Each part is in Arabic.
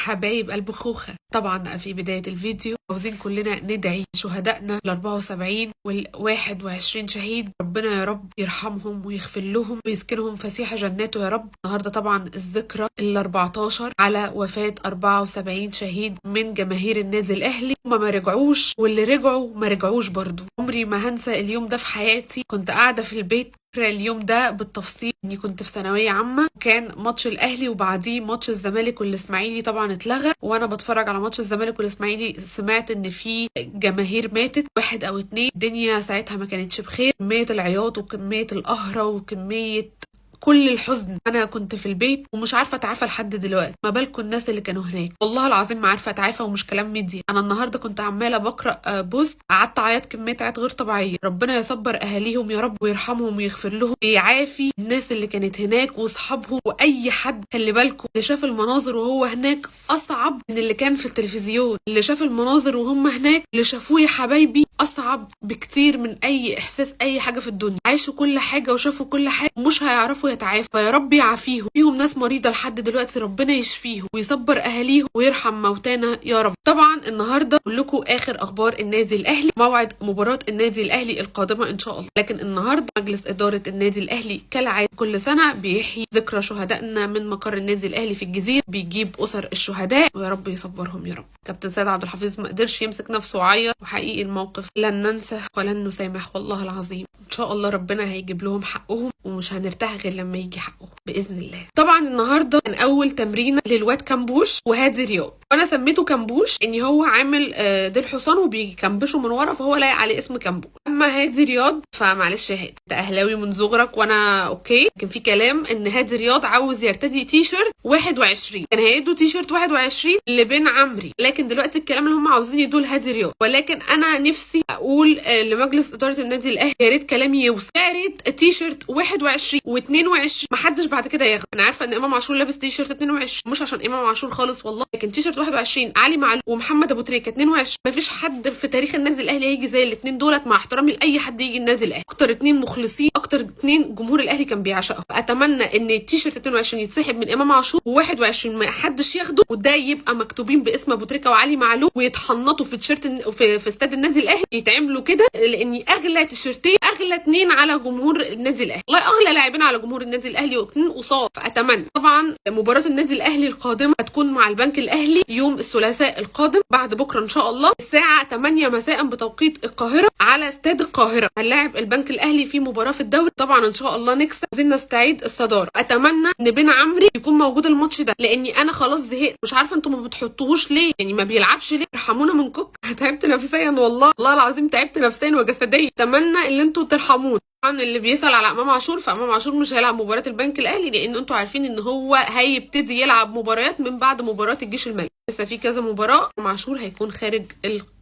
حبايب قلب خوخة، طبعا في بداية الفيديو عاوزين كلنا ندعي شهدائنا ال 74 وال 21 شهيد، ربنا يا رب يرحمهم ويغفر لهم ويسكنهم فسيح جناته يا رب. النهارده طبعا الذكرى ال 14 على وفاة 74 شهيد من جماهير النادي الاهلي، هما ما رجعوش واللي رجعوا ما رجعوش برضو. عمري ما هنسى اليوم ده في حياتي. كنت قاعدة في البيت اليوم ده بالتفصيل اني كنت في ثانويه عامه، كان ماتش الاهلي وبعديه ماتش الزمالك والاسماعيلي طبعا اتلغى، وانا بتفرج على ماتش الزمالك والاسماعيلي سمعت ان في جماهير ماتت، 1 أو 2. الدنيا ساعتها ما كانتش بخير، كميه العياط وكميه القهره وكميه كل الحزن. انا كنت في البيت ومش عارفه اتعافى لحد دلوقتي، ما بالكم الناس اللي كانوا هناك. والله العظيم ما عارفه اتعافى، ومش كلام ميديا. انا النهارده كنت عماله بقرا بوست، قعدت اعيط كميه عياط غير طبيعيه. ربنا يصبر اهاليهم يا رب ويرحمهم ويغفر لهم ويعافي الناس اللي كانت هناك واصحابهم واي حد. خلي بالكم اللي شاف المناظر وهو هناك اصعب من اللي كان في التلفزيون. اللي شاف المناظر وهم هناك، اللي شافوه يا حبايبي، اصعب بكتير من اي احساس اي حاجه في الدنيا. عاشوا كل حاجه وشافوا كل حاجه، مش هيعرفوا يتعافوا. فيا رب يعافيهم. فيهم ناس مريضه لحد دلوقتي، ربنا يشفيهم ويصبر اهاليهم ويرحم موتانا يا رب. طبعا النهارده اقول لكم اخر اخبار النادي الاهلي، موعد مباراه النادي الاهلي القادمه ان شاء الله. لكن النهارده مجلس اداره النادي الاهلي كالعاده كل سنه بيحيي ذكرى شهدائنا من مقر النادي الاهلي في الجزيره، بيجيب اسر الشهداء ويا رب يصبرهم يا رب. كابتن سيد عبد الحفيظ ما قدرش يمسك نفسه وعيط، وحقيقي الموقف لن ننسى ولن نسامح والله العظيم. ان شاء الله ربنا هيجيب لهم حقهم، ومش هنرتاح غير لما يجي حقهم باذن الله. طبعا النهارده كان اول تمرين للواد كمبوش وهادي رياض، وانا سميته كمبوش ان هو عامل ديل حصان وبيكمبشه من ورا، فهو لايق عليه اسم كمبوش. اما هادي رياض فمعلش يا هادي، انت اهلاوي من صغرك وانا اوكي، لكن في كلام ان هادي رياض عاوز يرتدي تي شيرت 21، كان هيدوا تي شيرت 21 لبن عمري، لكن دلوقتي الكلام اللي هم عاوزين يدوه لهادي رياض. ولكن انا نفسي اقول لمجلس اداره النادي الاهلي يا ريت كلامي يوصل، يا ريت تي شيرت 21 و22 ما حدش بعد كده ياخد. انا عارفه ان امام عاشور لابس تي شيرت 22، مش عشان امام عاشور خالص والله، لكن تي شيرت 21 علي معلول ومحمد ابو تريكه 22. ما فيش حد في تاريخ النادي الاهلي هيجي زي الاثنين دولت، مع احترامي لاي حد يجي النادي الاهلي. اكتر اثنين مخلصين، اكتر اثنين جمهور الاهلي كان بيعشقهم. اتمنى ان التي شيرت 22 يتسحب من امام عاشور، و21 ما حدش ياخده، وده يبقى مكتوبين باسم ابو تريكه وعلي معلول، ويتحنطوا في تيشيرت في استاد النادي الاهلي، يتعملوا كده، لاني اغلى تيشيرتين، اغلى اثنين على جمهور النادي الاهلي، والله اغلى لاعبين على جمهور النادي الاهلي واثنين قصاد. فاتمنى طبعا مباراه النادي الاهلي القادمه هتكون مع البنك الاهلي يوم الثلاثاء القادم بعد بكره ان شاء الله الساعه 8 مساء بتوقيت القاهره على استاد القاهره. هنلاعب البنك الاهلي في مباراه في الدوري، طبعا ان شاء الله نكسب، عايزين نستعيد الصداره. اتمنى ان بن عمري يكون موجود الماتش ده، لاني انا خلاص زهقت. مش عارفه انتم ما بتحطوهوش ليه، يعني ما بيلعبش ليه؟ ارحمونا من كوك. تعبت نفسيا والله العظيم، تعبت نفسيا وجسديا. اتمنى ان انتم ترحمونا. طبعا اللي بيسأل على امام عاشور، فامام عاشور مش هيلعب مباراه البنك الاهلي، لان انتوا عارفين ان هو هيبتدي يلعب مباريات من بعد مباراه الجيش الملكي. لسه في كذا مباراه. امام عاشور هيكون خارج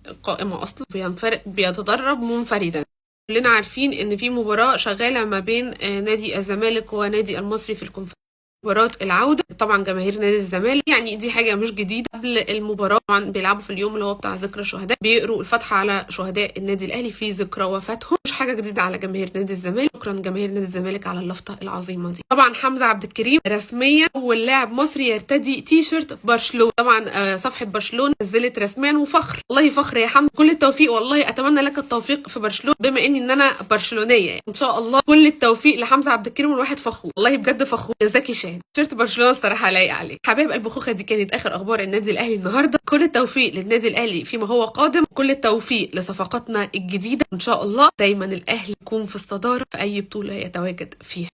القائمه اصلا، بيتدرب منفردا. كلنا عارفين ان في مباراه شغاله ما بين نادي الزمالك ونادي المصري في الكونفدراليه، مباراة العودة. طبعا جماهير نادي الزمالك يعني دي حاجة مش جديدة، قبل المباراة طبعا بيلعبوا في اليوم اللي هو بتاع ذكرى الشهداء، بيقروا الفاتحة على شهداء النادي الأهلي في ذكرى وفاتهم. مش حاجة جديدة على جماهير نادي الزمالك. شكرا جماهير نادي الزمالك على اللفظة العظيمة دي. طبعا حمزة عبد الكريم رسميا أول لاعب مصري يرتدي تي شيرت برشلونة. طبعا صفحة برشلونة نزلت رسميا، وفخر والله، فخر يا حمزة، كل التوفيق والله. أتمنى لك التوفيق في برشلونة، بما إن أنا برشلونية يعني. إن شاء الله كل التوفيق لحمزة عبد الكريم، والواحد فخور والله بجد، فخور. زكي شان تيشيرت برشلونه الصراحه لايق عليه. حبايب قلب خوخه، دي كانت اخر اخبار النادي الاهلي النهارده. كل التوفيق للنادي الاهلي فيما هو قادم، كل التوفيق لصفقاتنا الجديده. ان شاء الله دايما الاهلي يكون في الصداره في اي بطوله يتواجد فيها.